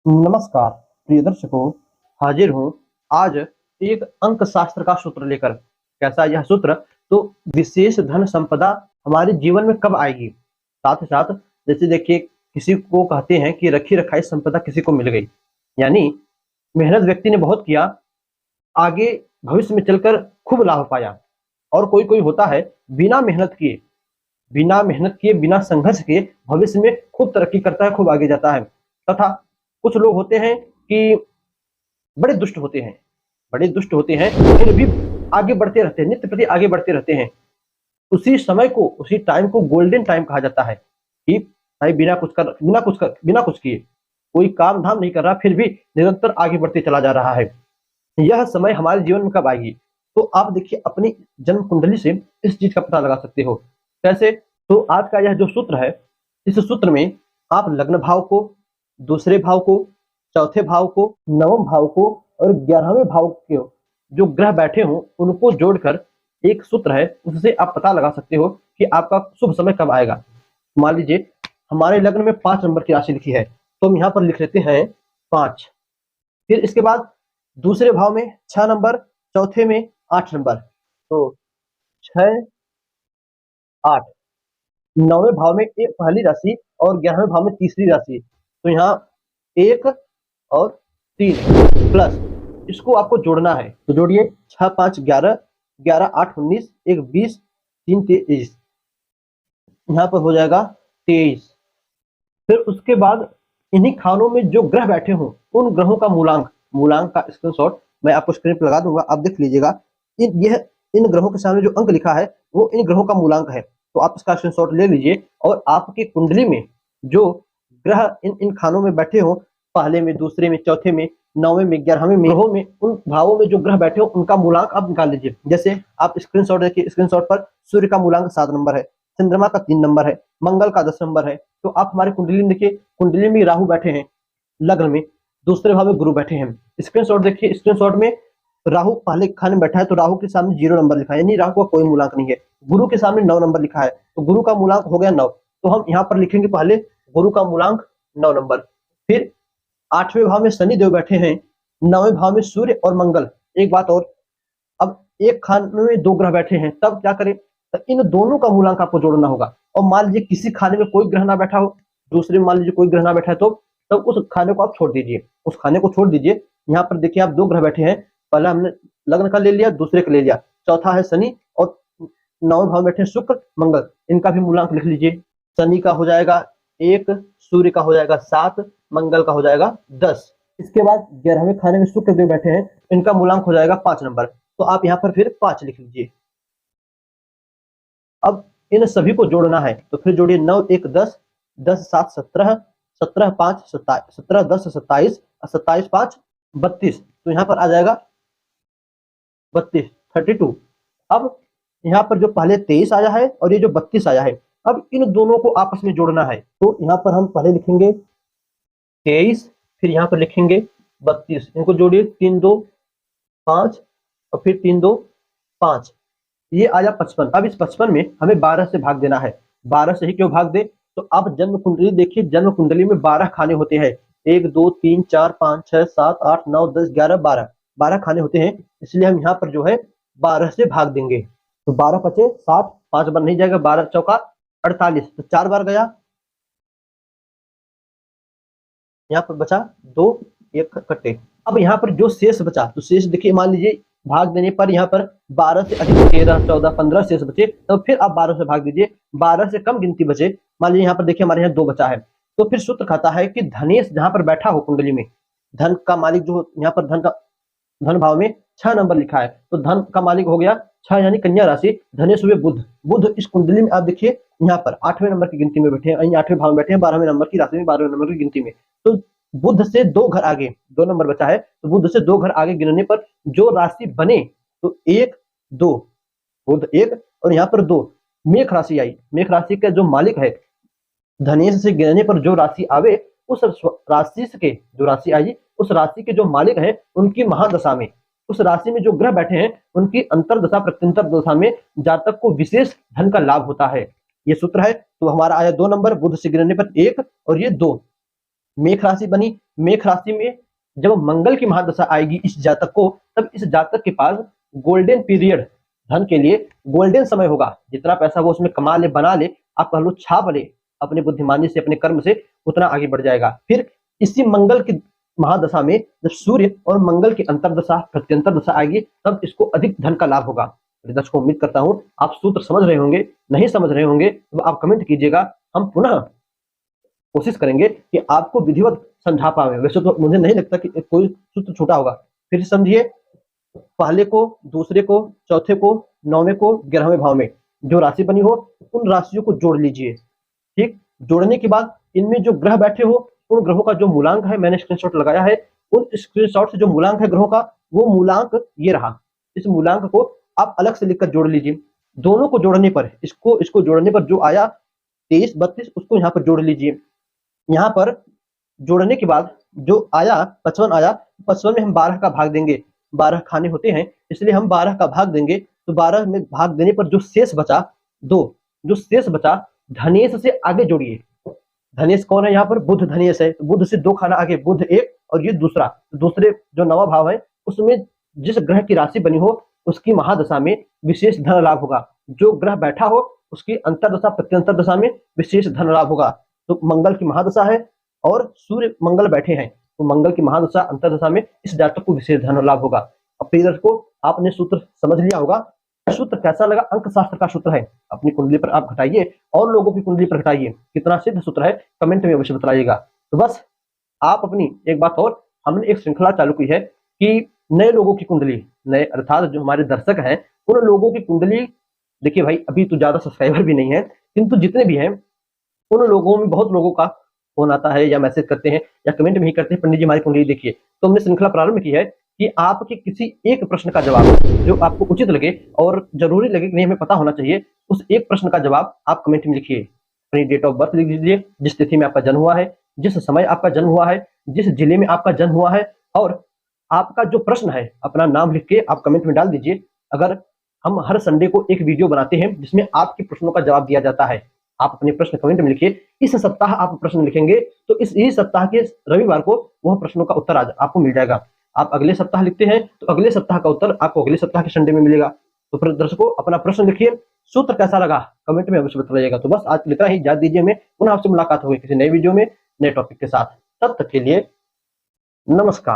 नमस्कार प्रिय दर्शकों, हाजिर हूँ आज एक अंक शास्त्र का सूत्र लेकर। कैसा यह सूत्र? तो विशेष धन संपदा हमारे जीवन में कब आएगी, साथ ही साथ जैसे देखिए किसी को कहते हैं कि रखी रखाई संपदा किसी को मिल गई, यानी मेहनत व्यक्ति ने बहुत किया, आगे भविष्य में चलकर खूब लाभ पाया। और कोई कोई होता है बिना मेहनत किए बिना संघर्ष के भविष्य में खूब तरक्की करता है, खूब आगे जाता है। तथा कुछ लोग होते हैं कि बड़े दुष्ट होते हैं, फिर भी आगे बढ़ते रहते हैं, नित्य प्रति आगे बढ़ते रहते हैं। उसी टाइम को गोल्डन टाइम कहा जाता है कि भाई बिना कुछ किए कोई काम धाम नहीं कर रहा, फिर भी निरंतर आगे बढ़ते चला जा रहा है। यह समय हमारे जीवन में कब आएगी? तो आप देखिए अपनी जन्म कुंडली से इस चीज का पता लगा सकते हो। कैसे? तो आज का यह जो सूत्र है, इस सूत्र में आप लग्न भाव को, दूसरे भाव को, चौथे भाव को, नवम भाव को और 11वें भाव के जो ग्रह बैठे हों उनको जोड़कर एक सूत्र है, उससे आप पता लगा सकते हो कि आपका शुभ समय कब आएगा। मान लीजिए हमारे लग्न में 5 नंबर की राशि लिखी है, तो हम यहाँ पर लिख लेते हैं 5। फिर इसके बाद दूसरे भाव में 6 नंबर, चौथे में 8 नंबर, तो 6, 8। नौवें भाव में एक पहली राशि और 11वें भाव में तीसरी राशि, तो यहाँ 1 और 3 प्लस इसको आपको जोड़ना है, तो जोड़िए 6, 5, 11, 11, 8, 19, 1, 20, 3, 23, यहाँ पर हो जाएगा 23। फिर उसके बाद इन्हीं खानों में जो ग्रह बैठे हों उन ग्रहों का मूलांक का स्क्रीनशॉट मैं आपको स्क्रीन पर लगा दूंगा, आप देख लीजिएगा। इन ग्रहों के सामने जो अंक लिखा है वो इन ग्रहों का मूलांक है, तो आप इसका स्क्रीनशॉट ले लीजिए। और आपकी कुंडली में जो ग्रह इन इन खानों में बैठे हों, पहले में, दूसरे में, चौथे में, 9वें में, 11वें में, ग्रहों में, उन भावों में जो ग्रह बैठे हो उनका मूलांक आप निकाल लीजिए। जैसे आप स्क्रीनशॉट देखिए, स्क्रीनशॉट पर सूर्य का मूलांक 7 नंबर है, चंद्रमा का 3 नंबर है, मंगल का 10 नंबर है। तो आप हमारी कुंडली में देखिए, कुंडली में राहु बैठे हैं लग्न में, दूसरे भाव में गुरु बैठे हैं। स्क्रीनशॉट देखिए, स्क्रीनशॉट में राहु पहले खाने में बैठा है, तो राहु के सामने 0 नंबर लिखा है, यानी राहु का कोई मूलांक नहीं है। गुरु के सामने 9 नंबर लिखा है, तो गुरु का मूलांक हो गया 9, तो हम यहाँ पर लिखेंगे पहले गुरु का मूलांक 9 नंबर। फिर 8वें भाव में शनि देव बैठे हैं, 9वें भाव में सूर्य और मंगल। एक बात और, अब एक खाने में 2 ग्रह बैठे हैं, तब क्या करें? तो इन दोनों का मूलांक आपको जोड़ना होगा। और मान लीजिए किसी खाने में कोई ग्रह ना बैठा हो, दूसरे में मान लीजिए कोई ग्रह ना बैठा है, तो तब उस खाने को आप छोड़ दीजिए, यहाँ पर देखिए आप 2 ग्रह बैठे हैं, पहला हमने लग्न का ले लिया, दूसरे का ले लिया, चौथा है शनि और 9वें भाव में बैठे शुक्र मंगल, इनका भी मूलांक लिख लीजिए। शनि का हो जाएगा 1, सूर्य का हो जाएगा 7, मंगल का हो जाएगा 10। इसके बाद 11वें खाने में शुक्र देव बैठे हैं, इनका मूलांक हो जाएगा 5 नंबर, तो आप यहाँ पर फिर 5 लिख लीजिए। अब इन सभी को जोड़ना है, तो फिर जोड़िए 9, 1, 10, 10, 7, 17, 17, 5, 17, 10, 27, 27, 5, 32, तो यहाँ पर आ जाएगा 32, 32। अब यहाँ पर जो पहले 23 आया है और ये जो 32 आया है, अब इन दोनों को आपस में जोड़ना है, तो यहाँ पर हम पहले लिखेंगे 23, फिर यहाँ पर लिखेंगे 32, इनको जोड़िए 3, 2, 5 और फिर 3, 2, 5, ये आया 55। अब इस 55 में हमें 12 से भाग देना है। 12 से ही क्यों भाग दे? तो आप जन्म कुंडली देखिए, जन्म कुंडली में 12 खाने होते हैं, 1, 2, 3, 4, 5, 6, 7, 8, 9, 10, 11, 12, 12 खाने होते हैं, इसलिए हम यहाँ पर जो है 12 से भाग देंगे, तो 12 पचे 60, 5 बार नहीं जाएगा, 12 चौका 48, तो 4 बार गया, यहाँ पर बचा 2, 1 कटे। अब यहाँ पर जो शेष बचा, तो शेष देखिए, मान लीजिए भाग देने पर यहाँ पर 12 से अधिक 13, 14, 15 शेष बचे, तो फिर आप 12 से भाग दीजिए, 12 से कम गिनती बचे, मान लीजिए यहाँ पर देखिए हमारे यहाँ 2 बचा है, तो फिर सूत्र कहता है कि धनेश जहां पर बैठा हो कुंडली में, धन का मालिक जो यहाँ पर धन भाव में 6 नंबर लिखा है, तो धन का मालिक हो गया 6, यानी कन्या राशि, धनेश हुए बुध। बुध इस कुंडली में आप देखिए यहाँ पर 8वें नंबर की गिनती में बैठे हैं, 8वें भाव में बैठे हैं, 12वें नंबर की राशि में, 12वें नंबर की गिनती में, तो बुध से 2 घर आगे, 2 नंबर बचा है, तो बुध से 2 घर आगे गिनने पर जो राशि बने, तो 1, 2, बुध 1 और यहाँ पर 2, मेष राशि आई। मेष राशि का जो मालिक है, धनेश से गिनने पर जो राशि आवे, उस राशि के जो राशि आई, उस राशि के जो मालिक है उनकी महादशा में, उस राशि में जो ग्रह बैठे हैं उनकी अंतरदशा प्रत्यंतर दशा में जातक को विशेष धन का लाभ होता है। ये सूत्र है। तो हमारा आया 2 नंबर, बुध से गिनने पर 1 और ये 2, मेष राशि बनी। मेष राशि में जब मंगल की महादशा आएगी इस जातक को, तब इस जातक के पास गोल्डन पीरियड, धन के लिए गोल्डन समय होगा। जितना पैसा वो उसमें कमा ले, बना ले, आप कह लो छाप ले अपने बुद्धिमानी से, अपने कर्म से, उतना आगे बढ़ जाएगा। फिर इसी मंगल की महादशा में जब सूर्य और मंगल की अंतरदशा, प्रत्यंतर दशा आएगी, तब इसको अधिक धन का लाभ होगा। दर्शकों, उम्मीद करता हूं आप सूत्र समझ रहे होंगे। नहीं समझ रहे होंगे तो आप कमेंट कीजिएगा, हम पुनः कोशिश करेंगे कि आपको विधिवत समझा पाए। वैसे तो मुझे नहीं लगता कि कोई सूत्र छोटा होगा। फिर समझिए, पहले को, दूसरे को, चौथे को, 9वें को, 11वें भाव में जो राशि बनी हो उन राशियों को जोड़ लीजिए। ठीक, जोड़ने के बाद इनमें जो ग्रह बैठे हो उन ग्रहों का जो मूलांक है, मैंने स्क्रीनशॉट लगाया है, उन स्क्रीनशॉट से जो मूलांक है ग्रहों का, वो मूलांक ये रहा। इस मूलांक को आप अलग से लिखकर जोड़ लीजिए। दोनों को जोड़ने पर, इसको जोड़ने पर जो आया 23, 32, उसको यहाँ पर जोड़ लीजिए। यहाँ पर जोड़ने के बाद जो आया 55 आया, 55 में हम 12 का भाग देंगे। 12 खाने होते हैं, इसलिए हम 12 का भाग देंगे। तो 12 में भाग देने पर जो शेष बचा 2, जो शेष बचा, धनेश से आगे जोड़िए। धनेश कौन है यहाँ पर? बुध धनेश है। तो बुध से 2 खाना आगे, बुध 1 और ये दूसरा। दूसरे जो 9वां भाव है उसमें जिस ग्रह की राशि बनी हो उसकी महादशा में विशेष धन लाभ होगा। जो ग्रह बैठा हो उसकी अंतरदशा, प्रत्यंतर दशा में विशेष धन लाभ होगा। तो मंगल की महादशा है और सूर्य मंगल बैठे हैं, तो मंगल की महादशा, अंतरदशा में इस जातक को विशेष धन लाभ होगा। अब प्रिय दर्शकों, आपने सूत्र समझ लिया होगा। सूत्र कैसा लगा? अंक शास्त्र का सूत्र है। अपनी कुंडली पर आप घटाइए और लोगों की कुंडली पर घटाइए। कितना सिद्ध सूत्र है कमेंट में अवश्य बताइएगा। तो बस आप अपनी एक बात और, हमने एक श्रृंखला चालू की है कि नए लोगों की कुंडली, नए अर्थात जो हमारे दर्शक हैं उन लोगों की कुंडली, देखिए भाई अभी तो ज्यादा सब्सक्राइबर भी नहीं है, किंतु जितने भी हैं उन लोगों में बहुत लोगों का फोन आता है या मैसेज करते हैं या कमेंट में ही करते हैं, पंडित जी हमारी कुंडली देखिए। तो हमने श्रृंखला प्रारंभ की है कि आपके किसी एक प्रश्न का जवाब जो आपको उचित लगे और जरूरी लगे कि नहीं हमें पता होना चाहिए, उस एक प्रश्न का जवाब आप कमेंट में लिखिए। अपनी डेट ऑफ बर्थ लिख दीजिए, जिस तिथि में आपका जन्म हुआ है, जिस समय आपका जन्म हुआ है, जिस जिले में आपका जन्म हुआ है, और आपका जो प्रश्न है अपना नाम लिख के आप कमेंट में डाल दीजिए। अगर हम हर संडे को एक वीडियो बनाते हैं जिसमें आपके प्रश्नों का जवाब दिया जाता है। आप अपने प्रश्न कमेंट में लिखिए। इस सप्ताह आप प्रश्न लिखेंगे तो इसी सप्ताह के रविवार को वह प्रश्नों का उत्तर आज आपको मिल जाएगा। आप अगले सप्ताह लिखते हैं तो अगले सप्ताह का उत्तर आपको अगले सप्ताह के संडे में मिलेगा। तो फिर दर्शकों, अपना प्रश्न लिखिए। सूत्र कैसा लगा कमेंट में अवश्य बताइएगा। तो बस आज इतना ही, इजाजत दीजिए। हमें पुनः आपसे मुलाकात होगी किसी नए वीडियो में, नए टॉपिक के साथ। तब तक के लिए नमस्कार।